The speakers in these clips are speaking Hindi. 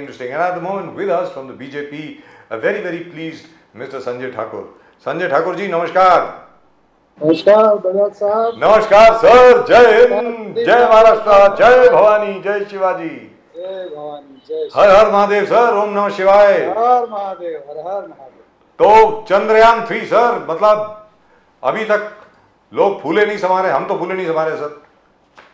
interesting. And at the moment with us from the BJP, a very, very pleased Mr. Sanjay Thakur. Sanjay Thakur ji, namaskar. नमस्कार बजाज साहब। नमस्कार सर, जय हिंद, जय महाराष्ट्र, जय भवानी, जय शिवाजी, जय भवानी, जय हर हर महादेव सर, ओम नमः शिवाय। हर महादेव, हर हर महादेव। तो चंद्रयान 3 सर, मतलब अभी तक लोग फूले नहीं समारे, हम तो फूले नहीं समारे सर,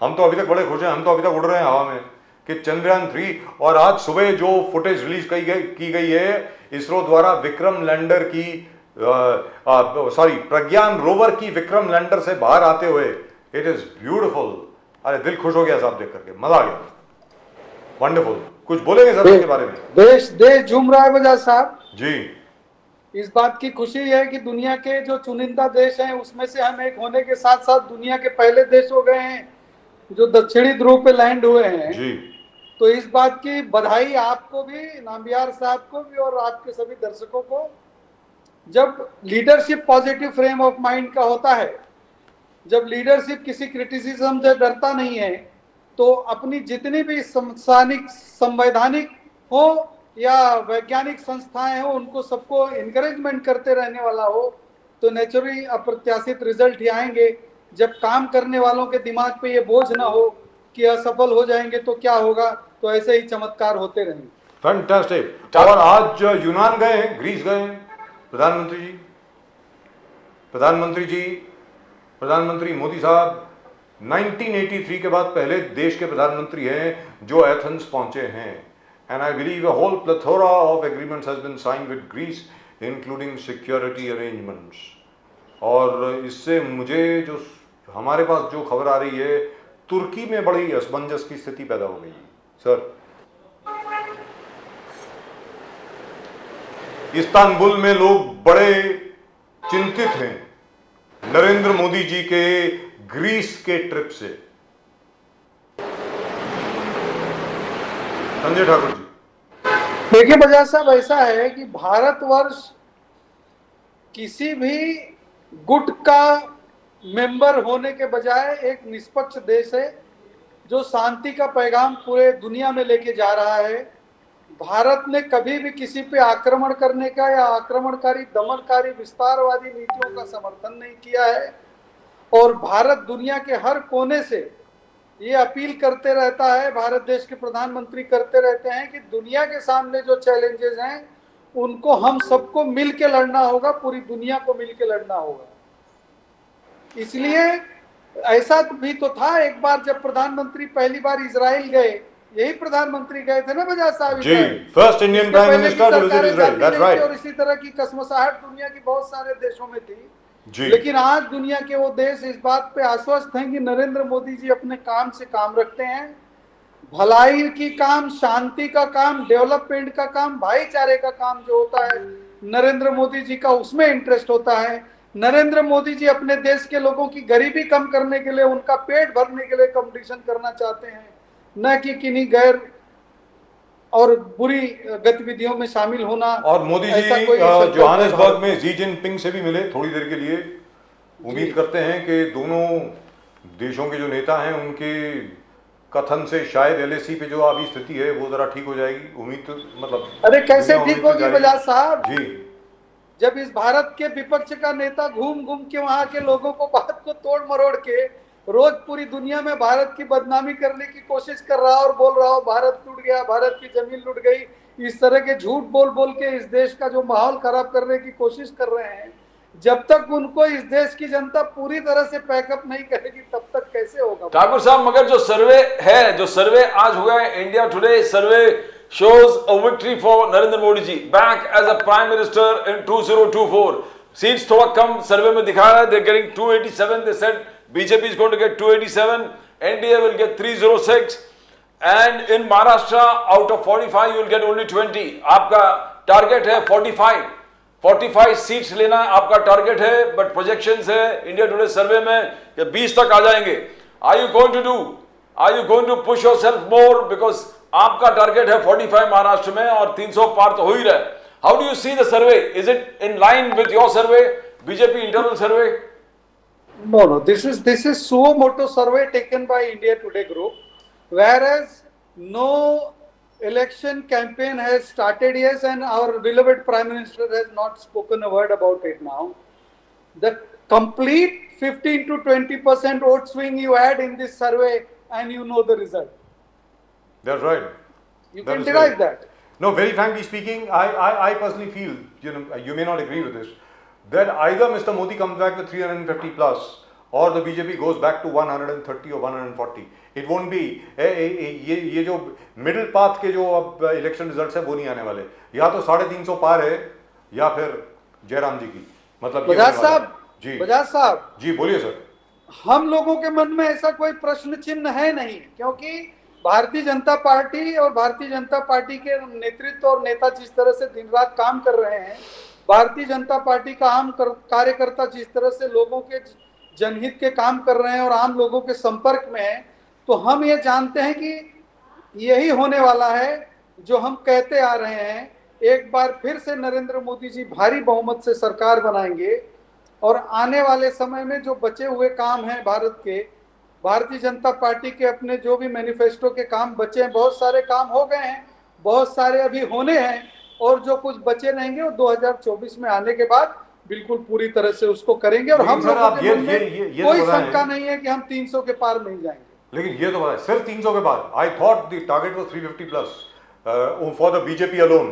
हम तो अभी तक बड़े खुश हैं, हम तो अभी तक उड़ रहे हैं हवा में कि चंद्रयान 3। और आज सुबह जो फुटेज रिलीज की गई है इसरो द्वारा विक्रम लैंडर की प्रज्ञान रोवर की विक्रम लैंडर से बाहर आते हुए, इट इज ब्यूटीफुल। अरे दिल खुश हो गया साहब देख करके, मजा आ गया, वंडरफुल। कुछ बोलेंगे सर इसके बारे में? देश झूम रहा है बजाज साहब जी। इस बात की खुशी है कि दुनिया के जो चुनिंदा देश हैं उसमें से हम एक होने के साथ साथ दुनिया के पहले देश हो गए हैं जो दक्षिणी ध्रुव पे लैंड हुए हैं जी। तो इस बात की बधाई आपको भी, नाम्बियार साहब को भी और आपके सभी दर्शकों को। जब leadership positive frame of mind का होता है, जब लीडरशिप किसी क्रिटिसिज्म से डरता नहीं है, तो अपनी जितनी भी संवैधानिक हो या वैज्ञानिक संस्थाएं हो उनको सबको इनकरेजमेंट करते रहने वाला हो, तो नेचुरली अप्रत्याशित रिजल्ट ही आएंगे। जब काम करने वालों के दिमाग पे ये बोझ ना हो कि असफल हो जाएंगे तो क्या होगा, तो ऐसे ही चमत्कार होते रहेंगे। फैंटास्टिक। और आज यूनान गए हैं, ग्रीस गए हैं प्रधानमंत्री मोदी साहब 1983 के बाद पहले देश के प्रधानमंत्री हैं जो एथेंस पहुंचे हैं। And I believe a whole plethora of agreements has been signed with Greece including security arrangements. और इससे मुझे जो हमारे पास जो खबर आ रही है, तुर्की में बड़ी असमंजस की स्थिति पैदा हो गई सर। इस्तांबुल में लोग बड़े चिंतित हैं नरेंद्र मोदी जी के ग्रीस के ट्रिप से। संजय ठाकुर जी, देखिए बजाज साहब, ऐसा है कि भारतवर्ष किसी भी गुट का मेंबर होने के बजाय एक निष्पक्ष देश है जो शांति का पैगाम पूरे दुनिया में लेके जा रहा है। भारत ने कभी भी किसी पे आक्रमण करने का या आक्रमणकारी दमनकारी विस्तारवादी नीतियों का समर्थन नहीं किया है। और भारत दुनिया के हर कोने से ये अपील करते रहता है, भारत देश के प्रधानमंत्री करते रहते हैं कि दुनिया के सामने जो चैलेंजेस हैं उनको हम सबको मिल के लड़ना होगा, पूरी दुनिया को मिल के लड़ना होगा। इसलिए ऐसा भी तो था एक बार जब प्रधानमंत्री पहली बार इजराइल गए, यही प्रधानमंत्री गए थे ना बजाज साहब ji, first Indian prime minister to visit Israel, that's right. और इसी तरह की कसमसाहट दुनिया की बहुत सारे देशों में थी जी। लेकिन आज दुनिया के वो देश इस बात पे आश्वस्त हैं कि नरेंद्र मोदी जी अपने काम से काम रखते हैं। भलाई की काम, शांति का काम, डेवलपमेंट का काम, भाईचारे का काम जो होता है, नरेंद्र मोदी जी का उसमें इंटरेस्ट होता है। नरेंद्र मोदी जी अपने देश के लोगों की गरीबी कम करने के लिए, उनका पेट भरने के लिए कंपटीशन करना चाहते हैं, न कि किन्हीं गैर और बुरी गतिविधियों में शामिल होना। और मोदी जी जोहानिसबर्ग में जी जिनपिंग से भी मिले थोड़ी देर के लिए। उम्मीद करते हैं कि दोनों देशों के जो नेता हैं उनके कथन से शायद एलएसी पे जो अभी स्थिति है वो जरा ठीक हो जाएगी। उम्मीद तो मतलब, अरे कैसे ठीक होगी बजाज साहब जी, जब इस भारत के विपक्ष का नेता घूम घूम के वहां के लोगों को, बात को तोड़ मरोड़ के रोज पूरी दुनिया में भारत की बदनामी करने की कोशिश कर रहा और बोल रहा हो भारत टूट गया, भारत की जमीन लुट गई, इस तरह के झूठ बोल बोल के इस देश का जो माहौल खराब करने की कोशिश कर रहे हैं, जब तक उनको इस देश की जनता पूरी तरह से पैकअप नहीं करेगी तब तक कैसे होगा ठाकुर साहब। मगर जो सर्वे आज हुआ है, India today survey shows a victory for Narendra Modi ji back as a prime minister in 2024. Seats थोड़ा कम सर्वे में दिखा रहा है, they're getting 287. They said BJP is going to get 287, NDA will get 306, and in Maharashtra out of 45 you will get only 20. आपका टारगेट है 45 सीट्स लेना आपका टारगेट है, बट प्रोजेक्शंस है इंडिया टुडे सर्वे में कि 20 तक आ जाएंगे। Are you going to push yourself more because आपका टारगेट है 45 महाराष्ट्र में और 300 पार तो हो ही रहा है। How do you see the survey? Is it in line with your survey, BJP internal survey? No, this is suo motu survey taken by India Today Group, whereas no election campaign has started, yes, and our beloved Prime Minister has not spoken a word about it now. The complete 15 to 20% vote swing you had in this survey, and you know the result. That's right. You That can is derive right. that. No, very frankly speaking, I personally feel, you may not agree with this, that either Mr. Modi comes back with 350 plus, or the BJP goes back to 130 or 140. It won't be ये जो मिडिल पाथ के जो अब इलेक्शन रिजल्ट्स है वो नहीं आने वाले, या तो 350 पार है या फिर जयराम जी की, मतलब ये बजाज होने वाला है। साहब, जी बजाज साहब, जी बोलिए सर। हम लोगों के मन में ऐसा कोई प्रश्न चिन्ह है नहीं, क्योंकि भारतीय जनता पार्टी और भारतीय जनता पार्टी के नेतृत्व और नेता जिस तरह से दिन रात काम कर रहे हैं, भारतीय जनता पार्टी का आम कार्यकर्ता जिस तरह से लोगों के जनहित के काम कर रहे हैं और आम लोगों के संपर्क में है, तो हम ये जानते हैं कि यही होने वाला है जो हम कहते आ रहे हैं। एक बार फिर से नरेंद्र मोदी जी भारी बहुमत से सरकार बनाएंगे और आने वाले समय में जो बचे हुए काम हैं भारत के, भारतीय जनता पार्टी के अपने जो भी मैनिफेस्टो के काम बचे हैं, बहुत सारे काम हो गए हैं, बहुत सारे अभी होने हैं, और जो कुछ बचे रहेंगे वो 2024 में आने के बाद बिल्कुल पूरी तरह से उसको करेंगे। और हम लोगों के मन में कोई शंका नहीं है कि हम 300 के पार नहीं जाएंगे। लेकिन ये तो बताए सिर्फ 300 के बाद, I thought the target was 350 plus for the BJP alone.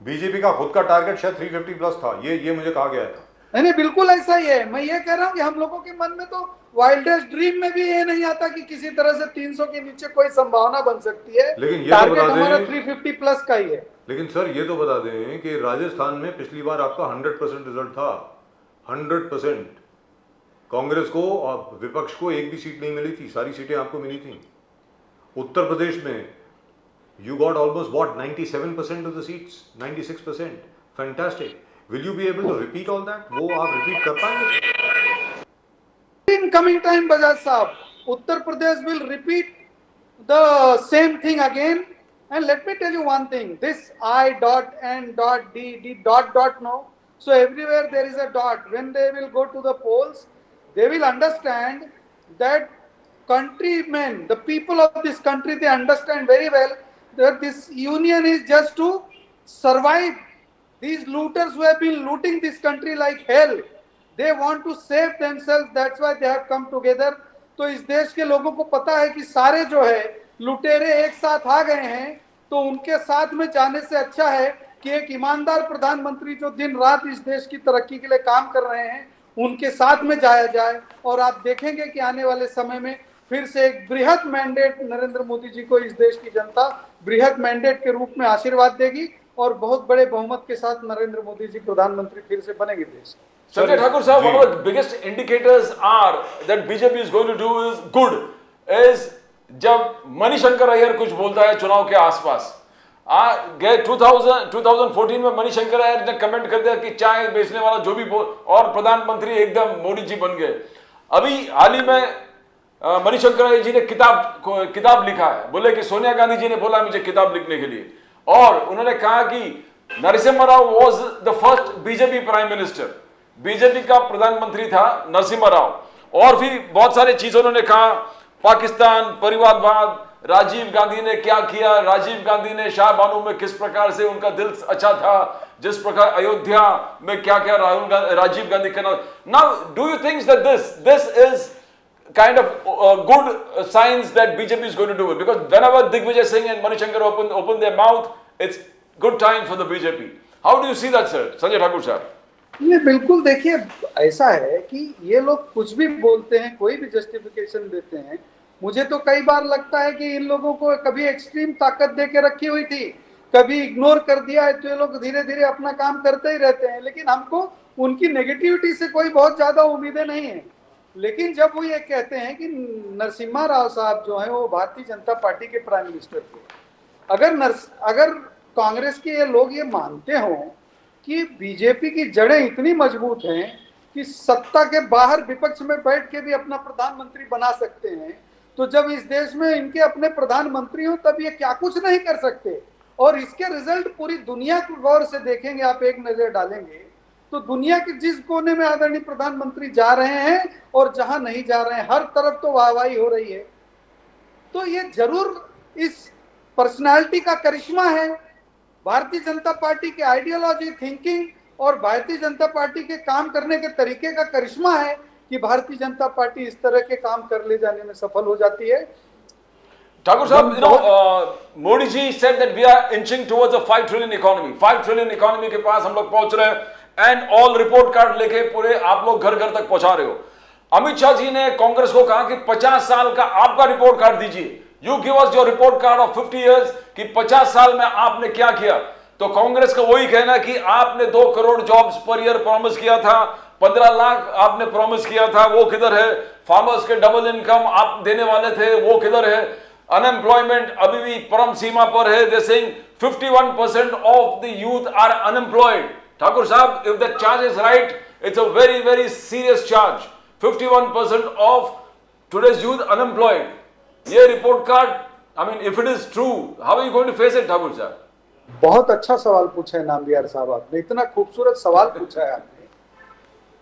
BJP का खुद का टारगेट शायद 350 प्लस था, ये मुझे कहा गया था। नहीं, बिल्कुल ऐसा ही है। मैं ये कह रहा हूँ कि हम लोगों के मन में तो वाइल्डेस्ट ड्रीम में भी ये नहीं आता कि किसी तरह से 300 के नीचे कोई संभावना बन सकती है। लेकिन ये टारगेट तो बता हमारा दें, 350 प्लस का ही है। लेकिन सर ये तो बता दें कि राजस्थान में पिछली बार आपका 100% रिजल्ट था, 100%। कांग्रेस को और विपक्ष को एक भी सीट नहीं मिली थी, सारी सीटें आपको मिली थी। उत्तर प्रदेश में you got almost what 97% of the seats, 96%, fantastic. Will you be able to repeat all that? वो आप repeat कर पाएंगे? In coming time, Bajaj Saab, Uttar Pradesh will repeat the same thing again. And let me tell you one thing, this I dot N dot D dot no. So everywhere there is a dot. When they will go to the polls, they will understand that countrymen, the people of this country, they understand very well that this union is just to survive. These looters who have been looting this country like hell, they want to save themselves, that's why they have come together. तो इस देश के लोगों को पता है कि सारे जो है लुटेरे एक साथ आ गए हैं, तो उनके साथ में जाने से अच्छा है कि एक ईमानदार प्रधानमंत्री जो दिन रात इस देश की तरक्की के लिए काम कर रहे हैं, उनके साथ में जाया जाए। और आप देखेंगे कि आने वाले समय में फिर से एक बृहत मैंडेट नरेंद्र मोदी जी को इस देश की जनता बृहत मैंडेट के रूप में आशीर्वाद देगी और बहुत बड़े बहुमत के साथ नरेंद्र मोदी जी प्रधानमंत्री फिर से बनेंगे देश। Sanjay Thakur sir, one of the biggest indicators are that BJP is going to do is good is जब मणिशंकर अय्यर कुछ बोलता है चुनाव के आसपास। गए 2014 में मणिशंकर अय्यर ने कमेंट कर दिया कि चाय बेचने वाला जो भी बोल, और प्रधानमंत्री एकदम मोदी जी बन गए। अभी हाल ही में मणिशंकर अय्यर जी ने किताब लिखा है, बोले कि सोनिया गांधी जी ने बोला मुझे किताब लिखने के लिए, और उन्होंने कहा कि Narasimha Rao was the first BJP prime minister, BJP का प्रधानमंत्री था नरसिम्हा राव। और भी बहुत सारी चीजों उन्होंने कहा, पाकिस्तान, परिवारवाद, राजीव गांधी ने क्या किया, राजीव गांधी ने शाह बानो में किस प्रकार से उनका दिल अच्छा था, जिस प्रकार अयोध्या में क्या क्या राजीव गांधी करना। Now do you think that this is kind of good signs that BJP is going to do it? Because whenever Digvijay Singh and Manishankar open their mouth, it's good time for the BJP. How do you see that, sir? Sanjay Thakur sir. ये बिल्कुल देखिए, ऐसा है कि ये लोग कुछ भी बोलते हैं, कोई भी जस्टिफिकेशन देते हैं। मुझे तो कई बार लगता है कि इन लोगों को कभी एक्सट्रीम ताकत दे के रखी हुई थी, कभी इग्नोर कर दिया है, तो ये लोग धीरे धीरे अपना काम करते ही रहते हैं। लेकिन हमको उनकी नेगेटिविटी से कोई बहुत ज्यादा उम्मीदें नहीं है। लेकिन जब वो ये कहते हैं कि नरसिम्हा राव साहब जो हैं वो भारतीय जनता पार्टी के प्राइम मिनिस्टर थे, अगर कांग्रेस के ये लोग ये मानते हों कि बीजेपी की जड़ें इतनी मजबूत हैं कि सत्ता के बाहर विपक्ष में बैठ के भी अपना प्रधानमंत्री बना सकते हैं, तो जब इस देश में इनके अपने प्रधानमंत्री हो तब ये क्या कुछ नहीं कर सकते। और इसके रिजल्ट पूरी दुनिया को गौर से देखेंगे, आप एक नजर डालेंगे तो दुनिया के जिस कोने में आदरणीय प्रधानमंत्री जा रहे हैं और जहां नहीं जा रहे हैं, हर तरफ तो वाहवाही हो रही है। तो ये जरूर इस पर्सनालिटी का करिश्मा है, भारतीय जनता पार्टी के आइडियोलॉजी, थिंकिंग और भारतीय जनता पार्टी के काम करने के तरीके का करिश्मा है कि भारतीय जनता पार्टी इस तरह के काम कर ले जाने में सफल हो जाती है। Thakur Sahab, Modi ji said that we are inching towards a 5 trillion economy. 5 trillion economy के पास हम लोग पहुंच रहे हैं एंड ऑल रिपोर्ट कार्ड लेके पूरे आप लोग घर घर तक पहुंचा रहे हो। अमित शाह जी ने कांग्रेस को कहा कि 50 साल का आपका रिपोर्ट कार्ड दीजिए, you give us your report card of 50 years कि 50 साल में आपने क्या किया। तो कांग्रेस का वही कहना कि आपने 2 crore jobs per year promise किया था, 15 लाख आपने प्रॉमिस किया था, वो किधर है? फार्मर्स के डबल इनकम आप देने वाले थे, वो किधर है? अनएम्प्लॉयमेंट अभी भी परम सीमा पर है। They saying 51% of the youth are unemployed. Thakur साहब, if that charge is right, it's a very very serious charge. 51% of today's youth unemployed, ये report card, I mean if it is true, how are you going to face it? Thakur साहब, बहुत अच्छा सवाल पूछा है नामबियार साहब, आपने इतना खूबसूरत सवाल पूछा है आपने,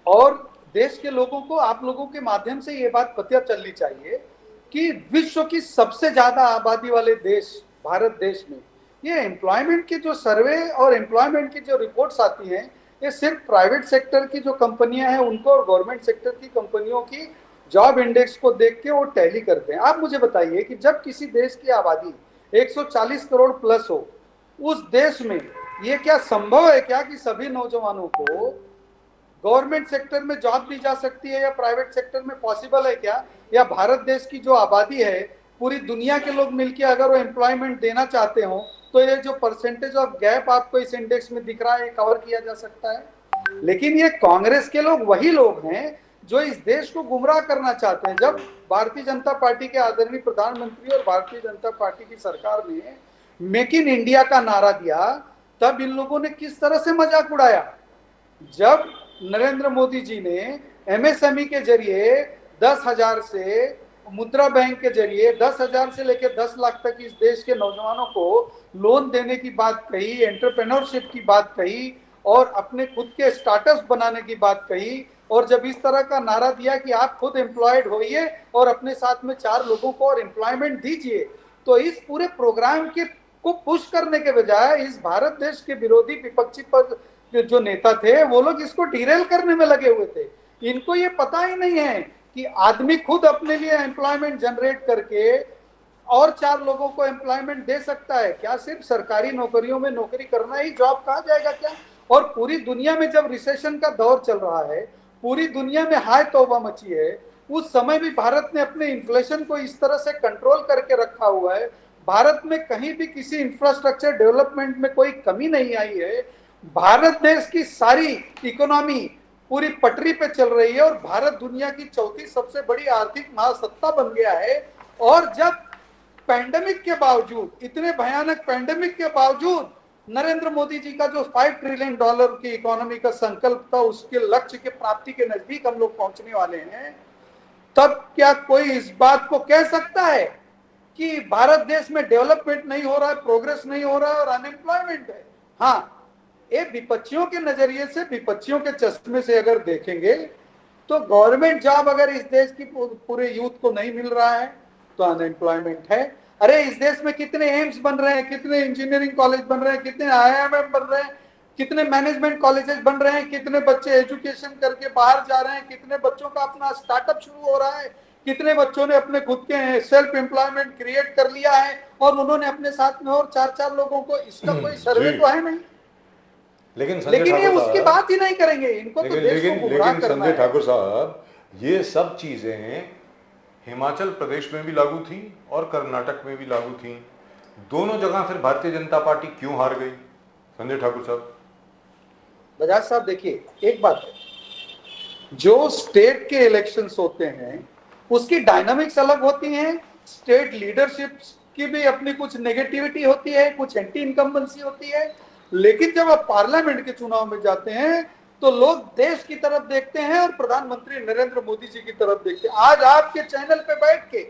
और देश के लोगों को, आप लोगों के माध्यम से ये बात पता चलनी चाहिए कि विश्व की सबसे ज्यादा आबादी वाले देश भारत देश में ये एम्प्लॉयमेंट के जो सर्वे और एम्प्लॉयमेंट की जो रिपोर्ट्स आती हैं, ये सिर्फ प्राइवेट सेक्टर की जो कंपनियां हैं उनको और गवर्नमेंट सेक्टर की कंपनियों की जॉब इंडेक्स को देख के वो टैली करते हैं। आप मुझे बताइए कि जब किसी देश की आबादी 140 करोड़ प्लस हो, उस देश में ये क्या संभव है क्या कि सभी नौजवानों को गवर्नमेंट सेक्टर में जॉब दी जा सकती है या प्राइवेट सेक्टर में पॉसिबल है क्या? या भारत देश की जो आबादी है, पूरी दुनिया के लोग मिलकर अगर वो एम्प्लॉयमेंट देना चाहते हो तो ये जो परसेंटेज ऑफ गैप आपको इस इंडेक्स में दिख रहा है, ये कवर किया जा सकता है। लेकिन ये कांग्रेस के लोग वही लोग हैं जो इस देश को गुमराह करना चाहते हैं। जब भारतीय जनता पार्टी के आदरणीय प्रधानमंत्री और भारतीय जनता पार्टी की सरकार ने मेक इन इंडिया का नारा दिया, तब इन लोगों ने किस तरह से मजाक उड़ाया। जब नरेंद्र मोदी जी ने एमएसएमई के जरिए 10,000 से, मुद्रा बैंक के जरिए 10,000 से लेकर 10 लाख तक इस देश के नौजवानों को लोन देने की बात कही, एंटरप्रेन्योरशिप की बात कही और अपने खुद के स्टार्टअप्स बनाने की बात कही, और जब इस तरह का नारा दिया कि आप खुद एम्प्लॉयड होइए और अपने साथ में 4 लोगों को और एम्प्लॉयमेंट दीजिए, तो इस पूरे प्रोग्राम के को पुश करने के बजाय इस भारत देश के विरोधी विपक्षी पद जो नेता थे वो लोग इसको डिरेल करने में लगे हुए थे। इनको ये पता ही नहीं है कि आदमी खुद अपने लिए एम्प्लॉयमेंट जनरेट करके और 4 लोगों को एम्प्लॉयमेंट दे सकता है। क्या सिर्फ सरकारी नौकरियों में नौकरी करना ही जॉब कहा जाएगा क्या? और पूरी दुनिया में जब रिसेशन का दौर चल रहा है, पूरी दुनिया में हाय तौबा मची है, उस समय भी भारत ने अपने इन्फ्लेशन को इस तरह से कंट्रोल करके रखा हुआ है। भारत में कहीं भी किसी इंफ्रास्ट्रक्चर डेवलपमेंट में कोई कमी नहीं आई है। भारत देश की सारी इकोनॉमी पूरी पटरी पे चल रही है और भारत दुनिया की 4थी सबसे बड़ी आर्थिक महासत्ता बन गया है। और जब पैंडेमिक के बावजूद, इतने भयानक पैंडेमिक के बावजूद नरेंद्र मोदी जी का जो $5 ट्रिलियन की इकोनॉमी का संकल्प था, उसके लक्ष्य के प्राप्ति के नजदीक हम लोग पहुंचने वाले हैं, तब क्या कोई इस बात को कह सकता है कि भारत देश में डेवलपमेंट नहीं हो रहा है, प्रोग्रेस नहीं हो रहा है और अनएम्प्लॉयमेंट है? हाँ, ये विपक्षियों के नजरिए से, विपक्षियों के चश्मे से अगर देखेंगे तो गवर्नमेंट जॉब अगर इस देश की पूरे यूथ को नहीं मिल रहा है तो अनएम्प्लॉयमेंट है। अरे इस देश में कितने एम्स बन रहे हैं, कितने इंजीनियरिंग कॉलेज बन रहे हैं, कितने IIM बन रहे हैं, कितने मैनेजमेंट कॉलेजेस बन रहे हैं, कितने बच्चे एजुकेशन करके बाहर जा रहे हैं, कितने बच्चों का अपना स्टार्टअप शुरू हो रहा है, कितने बच्चों ने अपने खुद के सेल्फ एम्प्लॉयमेंट क्रिएट कर लिया है और उन्होंने अपने साथ में और 4-4 लोगों को, इसका कोई सर्वे तो है नहीं। लेकिन ये उसकी बात ही नहीं करेंगे। इनको तो देश को गुमराह करना है। संजय ठाकुर साहब, ये सब चीजें हिमाचल प्रदेश में भी लागू थी और कर्नाटक में भी लागू थी। दोनों जगह फिर भारतीय जनता पार्टी क्यों हार गई? संजय ठाकुर साहब, बजाज साहब, देखिए एक बात है, जो स्टेट के इलेक्शंस होते हैं उसकी डायनामिक्स अलग होती हैं। स्टेट लीडरशिप की भी अपनी कुछ नेगेटिविटी होती है, कुछ एंटी इनकम्बेंसी होती है। लेकिन जब आप पार्लियामेंट के चुनाव में जाते हैं तो लोग देश की तरफ देखते हैं और प्रधानमंत्री नरेंद्र मोदी जी की तरफ देखते हैं। आज आपके चैनल पे बैठ के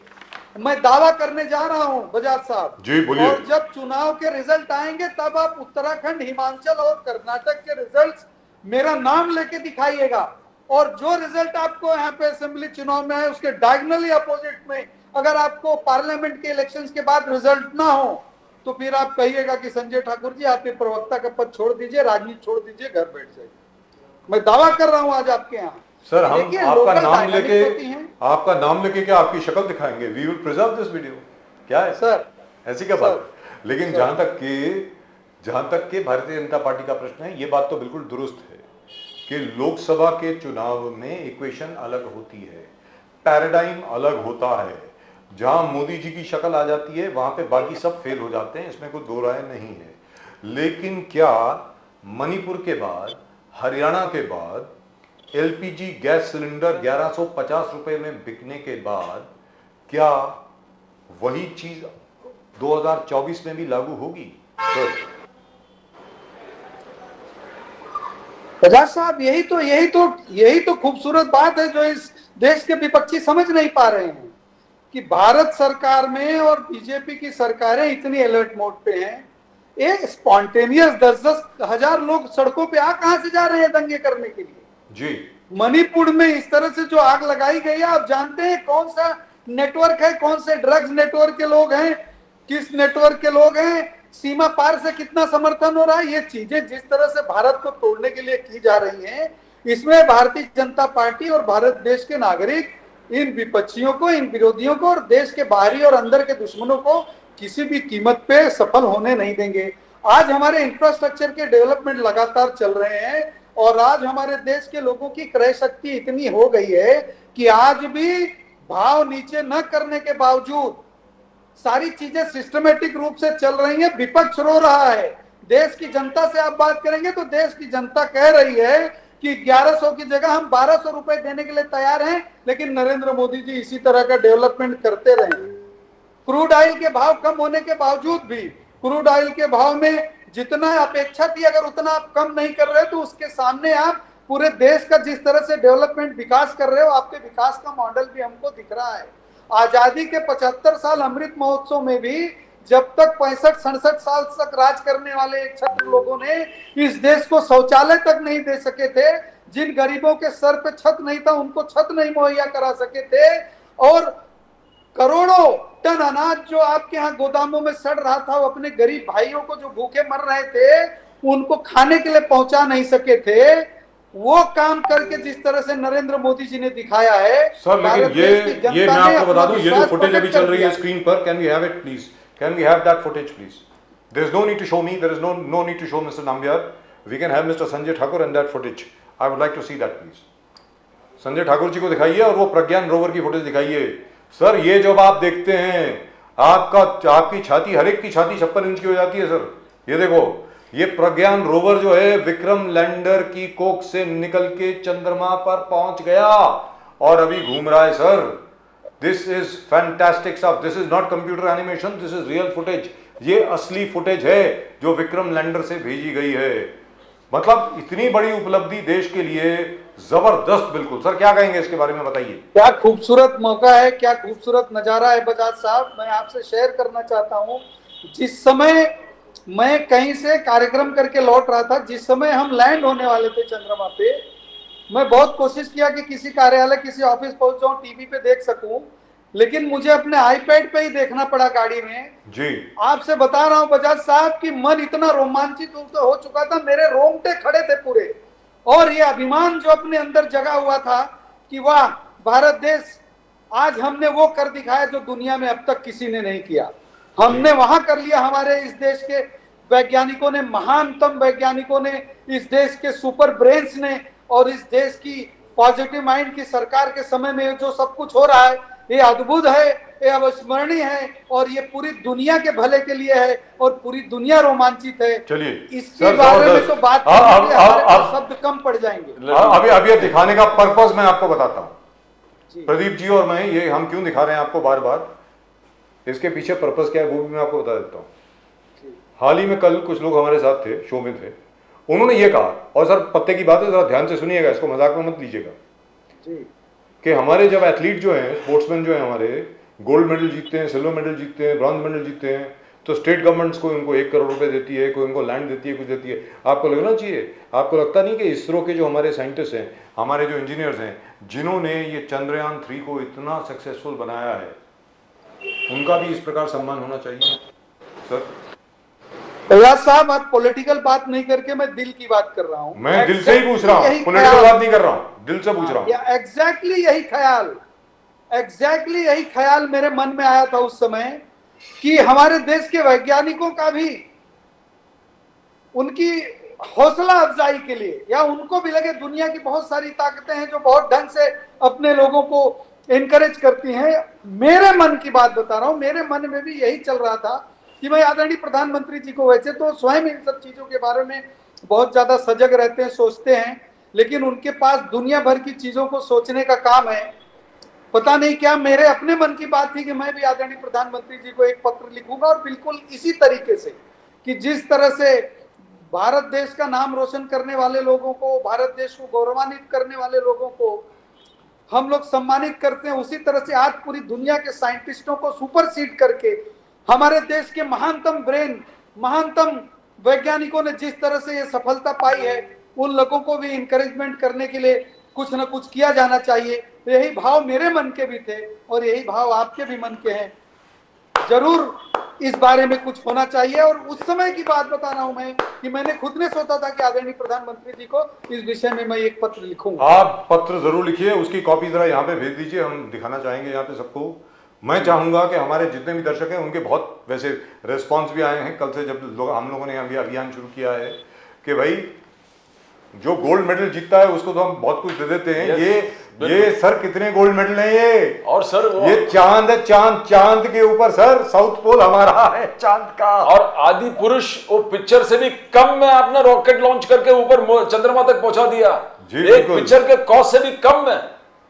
मैं दावा करने जा रहा हूं बजाज साहब जी, बोलिए। और जब चुनाव के रिजल्ट आएंगे तब आप उत्तराखंड, हिमाचल और कर्नाटक के रिजल्ट्स मेरा नाम लेके दिखाइएगा। और जो रिजल्ट आपको यहाँ पे असेंबली चुनाव में है उसके डायगोनली अपोजिट में अगर आपको पार्लियामेंट के इलेक्शंस के बाद रिजल्ट ना हो तो फिर आप कहिएगा कि संजय ठाकुर जी आप ये प्रवक्ता का पद छोड़ दीजिए, राजनीति छोड़ दीजिए, घर बैठ जाइए। मैं दावा कर रहा हूं आज आपके यहाँ। सर हम देखिए, आपका local नाम dynamics लेके होती हैं। आपका नाम लेके क्या आपकी शक्ल दिखाएंगे? We will preserve this video. क्या है सर, ऐसी क्या बात है? लेकिन सर। जहां तक कि भारतीय जनता पार्टी का प्रश्न है, ये बात तो बिल्कुल दुरुस्त है कि लोकसभा के चुनाव में इक्वेशन अलग होती है, पैराडाइम अलग होता है। जहां मोदी जी की शक्ल आ जाती है वहां पे बाकी सब फेल हो जाते हैं, इसमें कोई दो राय नहीं है। लेकिन क्या मणिपुर के बाद, हरियाणा के बाद एलपीजी गैस सिलेंडर 1150 रुपए में बिकने के बाद क्या वही चीज 2024 में भी लागू होगी? सर प्रजाज साहब, यही तो खूबसूरत बात है जो इस देश के विपक्षी समझ नहीं पा रहे हैं कि भारत सरकार में और बीजेपी की सरकारें इतनी अलर्ट मोड पे हैं। ये स्पॉन्टेनियस 10-10 हजार लोग सड़कों पे कहां से जा रहे हैं दंगे करने के लिए? जी, मणिपुर में इस तरह से जो आग लगाई गई है, आप जानते हैं कौन सा नेटवर्क है, कौन से ड्रग्स नेटवर्क के लोग हैं, किस नेटवर्क के लोग हैं, सीमा पार से कितना समर्थन हो रहा है। ये चीजें जिस तरह से भारत को तोड़ने के लिए की जा रही हैं, इसमें भारतीय जनता पार्टी और भारत देश के नागरिक इन विपक्षियों को, इन विरोधियों को और देश के बाहरी और अंदर के दुश्मनों को किसी भी कीमत पे सफल होने नहीं देंगे। आज हमारे इंफ्रास्ट्रक्चर के डेवलपमेंट लगातार चल रहे हैं और आज हमारे देश के लोगों की क्रय शक्ति इतनी हो गई है कि आज भी भाव नीचे न करने के बावजूद सारी चीजें सिस्टमेटिक रूप से चल रही हैं। विपक्ष रो रहा है। देश की जनता से आप बात करेंगे तो देश की जनता कह रही है कि 1100 की जगह हम 1200 रुपए देने के लिए तैयार हैं, लेकिन नरेंद्र मोदी जी इसी तरह का डेवलपमेंट करते रहे। क्रूड ऑयल के भाव कम होने के बावजूद भी, क्रूड ऑयल के भाव में जितना अपेक्षा थी अगर उतना आप कम नहीं कर रहे तो उसके सामने आप पूरे देश का जिस तरह से डेवलपमेंट विकास कर रहे हो, आपके विकास का मॉडल भी हमको दिख रहा है। आजादी के 75 साल अमृत महोत्सव में भी जब तक 65-67 साल तक राज करने वाले एक छत्र लोगों ने इस देश को शौचालय तक नहीं दे सके थे, जिन गरीबों के सर पे छत नहीं था उनको छत नहीं मुहैया करा सके थे, और करोड़ों टन अनाज जो आपके यहाँ गोदामों में सड़ रहा था, वो अपने गरीब भाइयों को जो भूखे मर रहे थे उनको खाने के लिए पहुंचा नहीं सके थे। वो काम करके जिस तरह से नरेंद्र मोदी जी ने दिखाया है सर, लेकिन ये मैं आपको बता दूं, ये जो फुटेज अभी चल रही है स्क्रीन पर, can we have it please? Can we have that footage please? There is no need to show me, there is no need to show mister Nambiar. We can have mister Sanjay Thakur and that footage. I would like to see that please. Sanjay Thakur ji को दिखाइए और वो प्रज्ञान रोवर की फुटेज दिखाइए। सर, ये जब आप देखते हैं आपकी छाती, हर एक की छाती 56 इंच की हो जाती है सर। ये देखो, ये प्रज्ञान रोवर जो है विक्रम लैंडर की कोख से निकल के चंद्रमा पर पहुंच गया और अभी घूम रहा है sir. This is fantastic stuff. This is not computer animation, this is real footage. ये असली फुटेज है जो विक्रम लैंडर से भेजी गई है। मतलब इतनी बड़ी उपलब्धि देश के लिए, जबरदस्त बिल्कुल। सर, क्या कहेंगे इसके बारे में, बताइए। क्या खूबसूरत मौका है, क्या खूबसूरत नजारा है बजाज साहब। मैं आपसे शेयर करना चाहता हूं, जिस समय मैं कहीं से कार्यक्रम करके लौट रहा था, जिस समय हम लैंड होने वाले थे चंद्रमा पे, मैं बहुत कोशिश किया कि किसी कार्यालय, किसी ऑफिस पहुंच जाऊं, टीवी पे देख सकूं, लेकिन मुझे अपने आईपैड पे ही देखना पड़ा गाड़ी में जी। आपसे बता रहा हूं बजाज साहब कि मन इतना रोमांचित हो चुका था, मेरे रोंगटे खड़े थे पूरे। और ये अभिमान जो अपने अंदर जगा हुआ था कि वाह भारत देश, आज हमने वो कर दिखाया जो दुनिया में अब तक किसी ने नहीं किया। हमने वहां कर लिया। हमारे इस देश के वैज्ञानिकों ने, महानतम वैज्ञानिकों ने, इस देश के सुपर ब्रेन्स ने, और इस देश की पॉजिटिव माइंड की सरकार के समय में जो सब कुछ हो रहा है, ये अद्भुत है, ये अविस्मरणीय है, और ये पूरी दुनिया के भले के लिए है और पूरी दुनिया रोमांचित है। चलिए, इसके बारे में तो बात करने के लिए शब्द कम पड़ जाएंगे। अभी दिखाने का पर्पस मैं आपको बताता हूं, प्रदीप जी और मैं, ये हम क्यों दिखा रहे हैं आपको बार बार, इसके पीछे पर्पस क्या है वो भी मैं आपको बता देता हूं। हाल ही में कल कुछ लोग हमारे साथ थे, शो में थे, उन्होंने ये कहा, और सर पत्ते की बात है, जरा ध्यान से सुनिएगा, इसको मजाक में मत लीजिएगा, कि हमारे जब एथलीट जो हैं, स्पोर्ट्समैन जो हैं हमारे, गोल्ड मेडल जीतते हैं, सिल्वर मेडल जीतते हैं, ब्रॉन्ज मेडल जीतते हैं, तो स्टेट गवर्नमेंट्स को उनको 1 करोड़ रुपए देती है, कोई उनको लैंड देती है, कुछ देती है। आपको लगना चाहिए, आपको लगता नहीं कि इसरो के जो हमारे साइंटिस्ट हैं, हमारे जो इंजीनियर्स हैं, जिन्होंने ये चंद्रयान 3 को इतना सक्सेसफुल बनाया है, उनका भी इस प्रकार सम्मान होना चाहिए सर? प्रयास साहब, आप पॉलिटिकल बात नहीं करके मैं दिल की बात कर रहा हूँ। मैं दिल से ही पूछ रहा हूँ, यही पॉलिटिकल ख्याल- बात नहीं कर रहा हूँ, दिल से पूछ रहा हूँ। एग्जैक्टली यही ख्याल मेरे मन में आया था उस समय कि हमारे देश के वैज्ञानिकों का भी उनकी हौसला अफजाई के लिए, या उनको भी लगे दुनिया की बहुत सारी ताकतें हैं जो बहुत ढंग से अपने लोगों को इनकरेज करती हैं। मेरे मन की बात बता रहा हूं, मेरे मन में भी यही चल रहा था कि भाई आदरणीय प्रधानमंत्री जी को वैसे तो स्वयं इन सब चीजों के बारे में बहुत ज्यादा सजग रहते हैं, सोचते हैं, लेकिन उनके पास दुनिया भर की चीजों को सोचने का काम है। पता नहीं क्या मेरे अपने मन की बात थी कि मैं भी आदरणीय प्रधानमंत्री जी को एक पत्र लिखूंगा, और बिल्कुल इसी तरीके से कि जिस तरह से भारत देश का नाम रोशन करने वाले लोगों को, भारत देश को गौरवान्वित करने वाले लोगों को हम लोग सम्मानित करते हैं, उसी तरह से आज पूरी दुनिया के साइंटिस्टों को सुपरसीड करके हमारे देश के महानतम ब्रेन, महानतम वैज्ञानिकों ने जिस तरह से ये सफलता पाई है, उन लोगों को भी इंकरेजमेंट करने के लिए कुछ न कुछ किया जाना चाहिए। यही भाव मेरे मन के भी थे और यही भाव आपके भी मन के हैं। जरूर इस बारे में कुछ होना चाहिए। और उस समय की बात बता रहा हूं मैं कि मैंने खुद ने सोचा था कि आदरणीय प्रधानमंत्री जी को इस विषय में मैं एक पत्र लिखूंगा। आप पत्र जरूर लिखिए, उसकी कॉपी जरा यहाँ पे भेज दीजिए, हम दिखाना चाहेंगे यहाँ पे सबको। मैं चाहूंगा कि हमारे जितने भी दर्शक हैं उनके बहुत वैसे रिस्पांस भी आए हैं कल से, जब हम लोगों ने अभी अभियान शुरू किया है कि भाई जो गोल्ड मेडल जीतता है उसको तो हम बहुत कुछ दे देते हैं। ये सर कितने गोल्ड मेडल हैं ये, और सर ये चांद है, चांद के ऊपर सर साउथ पोल हमारा है चांद का। और आदि पुरुष वो पिक्चर से भी कम में आपने रॉकेट लॉन्च करके ऊपर चंद्रमा तक पहुंचा दिया, एक पिक्चर के कॉस्ट से भी कम में।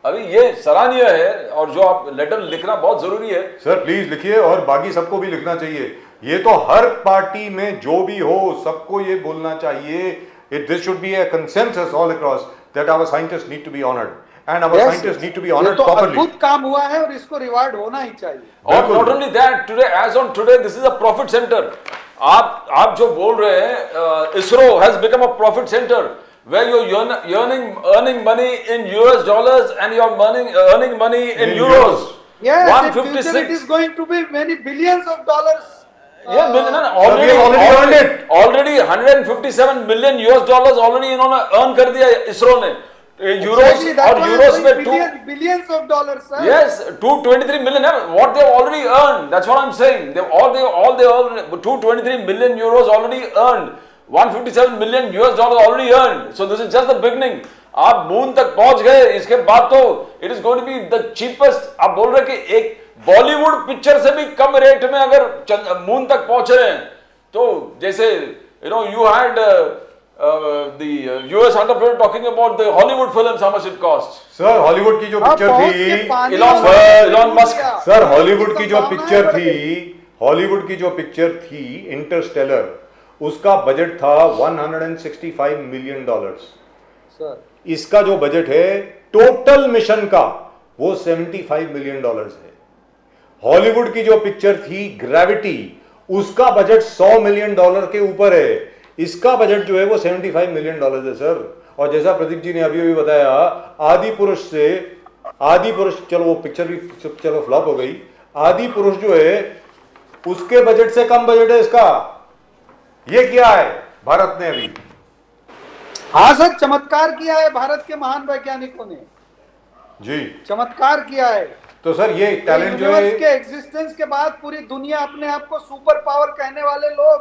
अभी ये सराहनीय है, और जो आप लेटर लिखना बहुत जरूरी है। सर प्लीज लिखिए, और बाकी सबको भी लिखना चाहिए। ये तो हर पार्टी में जो भी हो सबको ये बोलना चाहिए, this should be a consensus all across that our scientists need to be honored and our scientists need to be honored properly। अद्भुत काम हुआ है और इसको रिवार्ड होना ही चाहिए। और not only that, today as on today this is a profit center। आप जो बोल रहे हैं, ISRO has become a profit center where you're earning money in US dollars and you're earning money in euros। Yes, 156 in future it is going to be many billions of dollars। Yeah, already 157 million US dollars already इन्होंने earn कर दिया इसरो ने। यूरोस और यूरोस में billions of dollars, sir। Yes, 223 million है what they already earned। That's what I'm saying। They earned 223 million euros already earned, 157 million US dollars already earned। So this is just the beginning। आप मून तक पहुंच गए, इसके बाद तो it is going to be the cheapest। आप बोल रहे कि एक बॉलीवुड पिक्चर से भी कम रेट में अगर मून तक पहुंच रहे हैं, तो जैसे you had the US entrepreneur talking about the Hollywood films, how much it costs। Sir Hollywood की जो पिक्चर थी Elon Musk, सर हॉलीवुड की जो पिक्चर थी इंटरस्टेलर, उसका बजट था 165 मिलियन डॉलर्स। सर इसका जो बजट है टोटल मिशन का वो 75 मिलियन डॉलर्स है। हॉलीवुड की जो पिक्चर थी ग्रेविटी, उसका बजट 100 मिलियन डॉलर के ऊपर है। इसका बजट जो है वो 75 मिलियन डॉलर है सर। और जैसा प्रदीप जी ने अभी बताया, आदि पुरुष चलो वो पिक्चर भी चलो फ्लॉप हो गई, आदि पुरुष जो है उसके बजट से कम बजट है इसका। ये क्या है भारत ने अभी? हाँ सर, चमत्कार किया है भारत के महान वैज्ञानिकों ने जी, चमत्कार किया है। तो सर ये टैलेंट जो है के एग्जिस्टेंस के बाद पूरी दुनिया अपने आप को सुपर पावर कहने वाले लोग,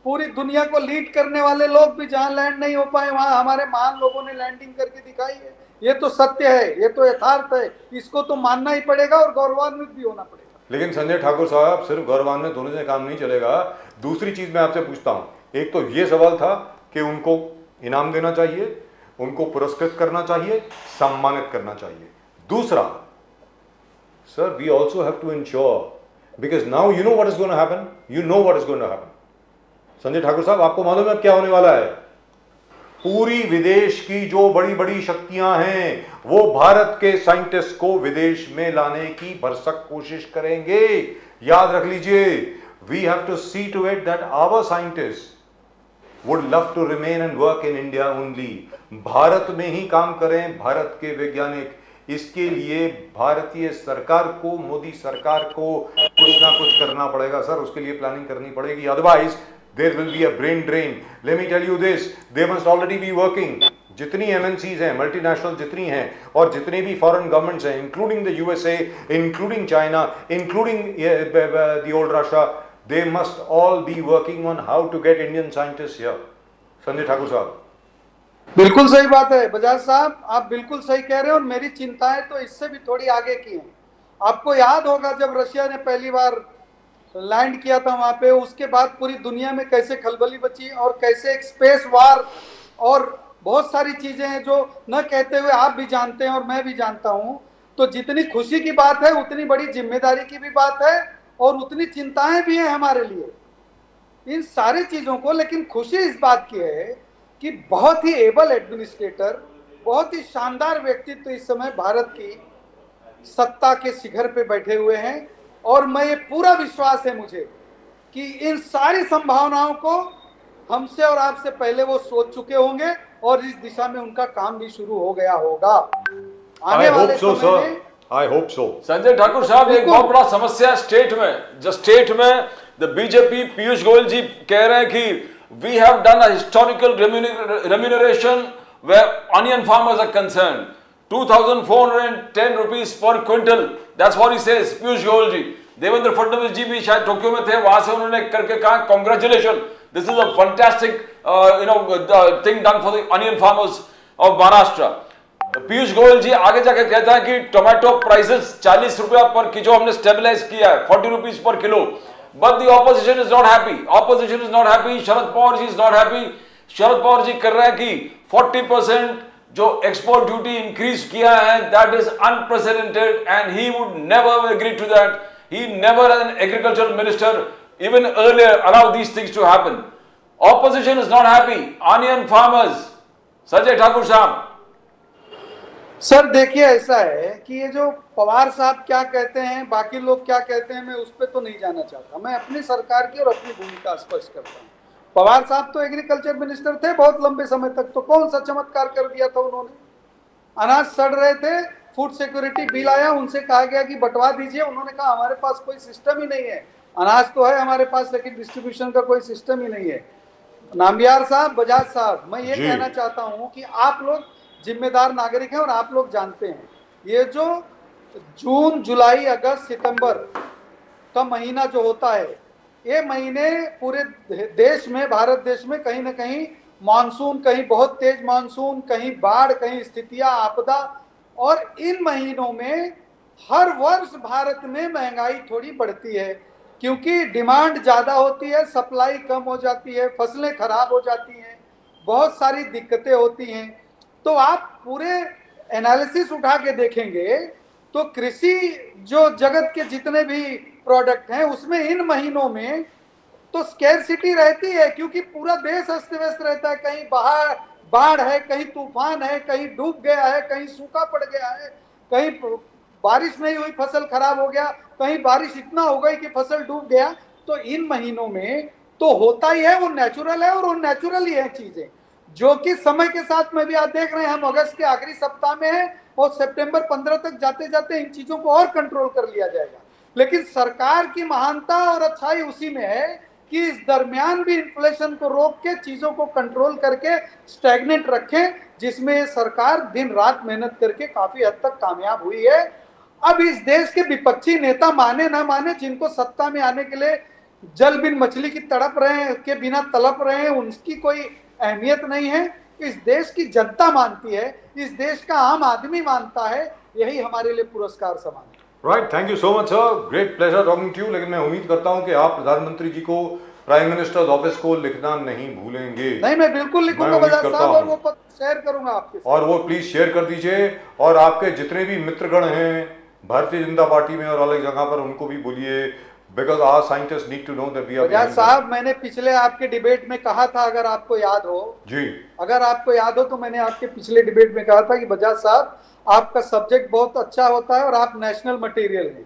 पूरी दुनिया को लीड करने वाले लोग भी जहां लैंड नहीं हो पाए वहां हमारे महान लोगों ने लैंडिंग करके दिखाई है। ये तो सत्य है, ये तो यथार्थ है, इसको तो मानना ही पड़ेगा और गौरवान्वित भी होना पड़ेगा। लेकिन संजय ठाकुर साहब, सिर्फ गौरवान्वित होने से काम नहीं चलेगा। दूसरी चीज मैं आपसे पूछता हूं, एक तो ये सवाल था कि उनको इनाम देना चाहिए, उनको पुरस्कृत करना चाहिए, सम्मानित करना चाहिए। दूसरा, sir we also have to ensure, because now you know what is going to happen, you know what is going to happen. Sanjay Thakur साहब, आपको मालूम है क्या होने वाला है? पूरी विदेश की जो बड़ी बड़ी शक्तियां हैं वो भारत के साइंटिस्ट को विदेश में लाने की भरसक कोशिश करेंगे। याद रख लीजिए, we have to see to it that our scientist would love to remain and work in India only। Bharat में ही काम करें भारत के वैज्ञानिक। इसके लिए भारतीय सरकार को, मोदी सरकार को कुछ ना कुछ करना पड़ेगा सर, उसके लिए प्लानिंग करनी पड़ेगी। Otherwise there will be a brain drain. Let me tell you this, they must already be working. जितनी MNCs हैं, मल्टीनेशनल जितनी हैं, और जितने भी फॉरेन गवर्नमेंट्स हैं, including the USA, including China, including the old Russia, they must all be working on how to get Indian scientists here. Sanjay Thakur साहब, बिल्कुल सही बात है बजाज साहब, आप बिल्कुल सही कह रहे हैं। और मेरी चिंताएं तो इससे भी थोड़ी आगे की हैं। आपको याद होगा जब रशिया ने पहली बार लैंड किया था वहां पे, उसके बाद पूरी दुनिया में कैसे खलबली मची और कैसे एक स्पेस वार और बहुत सारी चीजें हैं जो न कहते हुए आप भी जानते हैं और मैं भी जानता हूं। तो जितनी खुशी की बात है उतनी बड़ी जिम्मेदारी की भी बात है और उतनी चिंताएं भी हैं हमारे लिए इन सारी चीजों को। लेकिन खुशी इस बात की है कि बहुत ही एबल एडमिनिस्ट्रेटर, बहुत ही शानदार व्यक्तित्व इस समय भारत की सत्ता के शिखर पे बैठे हुए हैं। और मैं ये पूरा विश्वास है मुझे कि इन सारी संभावनाओं को हमसे और आपसे पहले वो सोच चुके होंगे और इस दिशा में उनका काम भी शुरू हो गया होगा। आने वाले समय में I hope so. Sanjay Thakur साहब, एक बहुत बड़ा समस्या है स्टेट में। जो स्टेट में द बीजेपी पीयूष गोयल जी कह रहे हैं कि we have done a historical remuneration where onion farmers are concerned, 2,410 rupees per quintal, that's what he says, Piyush Goyal जी। देवेंद्र फडणवीस जी भी शायद टोक्यो में थे, वहां से उन्होंने करके कहा congratulation, this is a fantastic thing done for the onion farmers of Maharashtra. Piyush Goyal ji आगे जाके कहता है कि टोमेटो प्राइसेस 40 रुपया पर किलो हमने स्टेबलाइज किया है, 40 rupees per kilo. But the opposition is not happy, opposition is not happy, Sharad Pawar ji is not happy. Sharad Pawar ji कर रहे हैं कि 40% जो एक्सपोर्ट ड्यूटी इंक्रीज किया है that is unprecedented and he would never agree to that. He never as an agriculture minister even earlier allow these things to happen. Opposition is not happy. Onion farmers, Sanjay Thakur साहब। सर देखिए ऐसा है कि ये जो पवार साहब क्या कहते हैं, बाकी लोग क्या कहते हैं, मैं उस पर तो नहीं जाना चाहता। मैं अपनी सरकार की और अपनी भूमिका स्पष्ट करता हूँ। पवार साहब तो एग्रीकल्चर मिनिस्टर थे बहुत लंबे समय तक, तो कौन सा चमत्कार कर दिया था उन्होंने। अनाज सड़ रहे थे, फूड सिक्योरिटी बिल आया, उनसे कहा गया कि बंटवा दीजिए, उन्होंने कहा हमारे पास कोई सिस्टम ही नहीं है, अनाज तो है हमारे पास लेकिन डिस्ट्रीब्यूशन का कोई सिस्टम ही नहीं है। नाम्बियार साहब, बजाज साहब, मैं ये कहना चाहता हूं कि आप लोग जिम्मेदार नागरिक हैं और आप लोग जानते हैं ये जो जून, जुलाई, अगस्त, सितंबर का महीना जो होता है, ये महीने पूरे देश में, भारत देश में कहीं ना कहीं मानसून, कहीं बहुत तेज मानसून, कहीं बाढ़, कहीं स्थितियां, आपदा, और इन महीनों में हर वर्ष भारत में महंगाई थोड़ी बढ़ती है क्योंकि डिमांड ज्यादा होती है, सप्लाई कम हो जाती है, फसलें खराब हो जाती हैं, बहुत सारी दिक्कतें होती हैं। तो आप पूरे एनालिसिस उठा के देखेंगे तो कृषि जो जगत के जितने भी प्रोडक्ट हैं उसमें इन महीनों में तो स्कैरसिटी रहती है क्योंकि पूरा देश अस्त व्यस्त रहता है। कहीं बाढ़ है, कहीं तूफान है, कहीं डूब गया है, कहीं सूखा पड़ गया है, कहीं बारिश नहीं हुई, फसल खराब हो गया, कहीं बारिश इतना हो गई कि फसल डूब गया। तो इन महीनों में तो होता ही है, वो नेचुरल है और वो नेचुरल ही है चीजें, जो कि समय के साथ में भी आप देख रहे हैं हम अगस्त के आखिरी सप्ताह में हैं और सितंबर 15 तक जाते जाते इन चीजों को और कंट्रोल कर लिया जाएगा। लेकिन सरकार की महानता और अच्छाई उसी में है कि इस दरमियान भी इन्फ्लेशन को रोक के चीजों को कंट्रोल करके स्टैग्नेंट रखें, जिसमें सरकार दिन रात मेहनत करके काफी हद तक कामयाब हुई है। अब इस देश के विपक्षी नेता माने ना माने, जिनको सत्ता में आने के लिए जल बिन मछली की तड़प रहे हैं, के बिना तड़प रहे हैं, उनकी कोई अहमियत नहीं है। इस देश की जनता मानती है, इस देश का आम आदमी मानता है, यही हमारे लिए पुरस्कार समान है। Right, thank you so much sir, great pleasure talking to you. लेकिन मैं उम्मीद करता हूं कि आप प्रधानमंत्री जी को प्राइम मिनिस्टर्स ऑफिस को लिखना नहीं भूलेंगे। नहीं, मैं बिल्कुल लिखूंगा बजाज साहब और वो पत्र शेयर करूंगा आपके साथ। और वो प्लीज शेयर कर दीजिए और आपके जितने भी मित्रगण हैं भारतीय जनता पार्टी में और अलग जगह पर उनको भी बोलिए, because our scientist need to know that we are. Bajaj साहब, मैंने पिछले आपके डिबेट में कहा था, अगर आपको याद हो जी, अगर आपको याद हो तो मैंने आपके पिछले डिबेट में कहा था कि बजाज साहब आपका सब्जेक्ट बहुत अच्छा होता है और आप नेशनल मटेरियल हैं,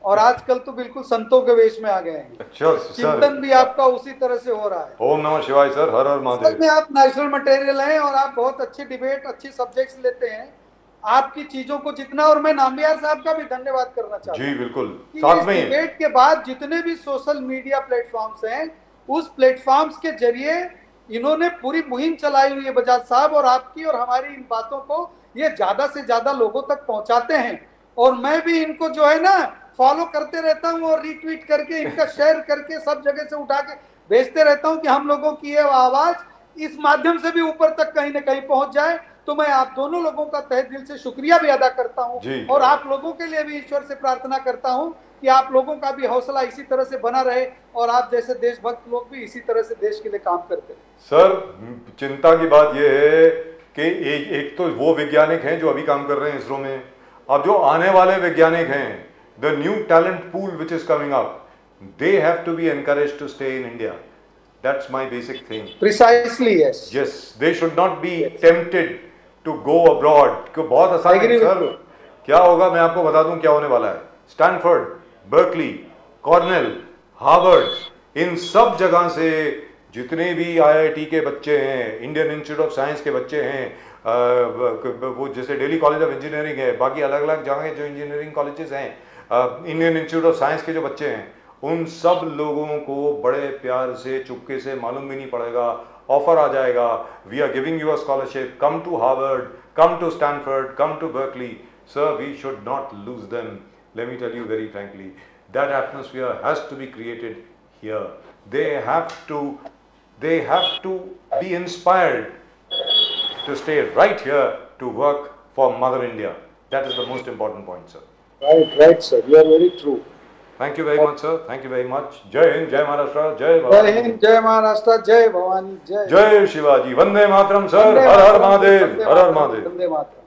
और आजकल तो बिल्कुल संतों के वेश में आ गए हैं। अच्छा चिंतन भी आपका उसी तरह से हो रहा है। ओम नमः शिवाय सर, हर हर महादेव। में आप नेशनल मटेरियल हैं और आप बहुत अच्छी डिबेट, अच्छी सब्जेक्ट्स लेते हैं। आपकी चीजों को जितना, और मैं नाम्बियार साहब का भी धन्यवाद करना चाहता हूँ जी बिल्कुल, कि साथ इस में डिबेट के बाद जितने भी सोशल मीडिया प्लेटफॉर्म्स हैं उस प्लेटफॉर्म्स के जरिए इन्होंने पूरी मुहिम चलाई हुई है बजाज साहब, और आपकी और हमारी इन बातों को ये ज्यादा से ज्यादा लोगों तक पहुंचाते हैं। और मैं भी इनको जो है ना फॉलो करते रहता हूं और रीट्वीट करके इनका शेयर करके सब जगह से उठा के भेजते रहता हूं कि हम लोगों की ये आवाज इस माध्यम से भी ऊपर तक कहीं ना कहीं पहुंच जाए। तो मैं आप दोनों लोगों का तहे दिल से शुक्रिया भी अदा करता हूं जी। और आप लोगों के लिए भी ईश्वर से प्रार्थना करता हूं कि आप लोगों का भी हौसला इसी तरह से बना रहे और आप जैसे देशभक्त लोग भी इसी तरह से देश के लिए काम करते रहे। सर, चिंता की बात यह है कि एक तो वो वैज्ञानिक हैं जो अभी काम कर रहे हैं इसरो में, अब जो आने वाले वैज्ञानिक हैं, the new talent pool which is coming up, they have to be encouraged to stay in India. That's my basic thing. Precisely, yes. Yes, they should not be tempted to go abroad. क्यों बहुत आसान है सर। क्या होगा मैं आपको बता दूं क्या होने वाला है। स्टैनफोर्ड, बर्कली, कॉर्नेल, हार्वर्ड, इन सब जगह से जितने भी आईआईटी के बच्चे हैं, इंडियन इंस्टीट्यूट ऑफ साइंस के बच्चे हैं, वो जैसे दिल्ली कॉलेज ऑफ इंजीनियरिंग है, बाकी अलग अलग जगह जो इंजीनियरिंग कॉलेजेस हैं, इंडियन इंस्टीट्यूट ऑफ साइंस के जो बच्चे हैं, उन सब लोगों को बड़े प्यार से चुपके से मालूम भी नहीं पड़ेगा, ऑफर आ जाएगा, we are giving you a scholarship, come to Harvard, come to Stanford, come to Berkeley. Sir, we should not lose them. Let me tell you very frankly, that atmosphere has to be created here. They have to be inspired to stay right here to work for Mother India. That is the most important point, sir. Right, sir. You are very true. Thank you very much, sir. Thank you very much. Jai Hind, Jai Maharashtra, Jai जय Bhavani. हिंद, जय महाराष्ट्र, जय भवानी, जय जय शिवाजी, वंदे मातरम, सर। हर हर महादेव, हर हर महादेव। वंदे मातरम।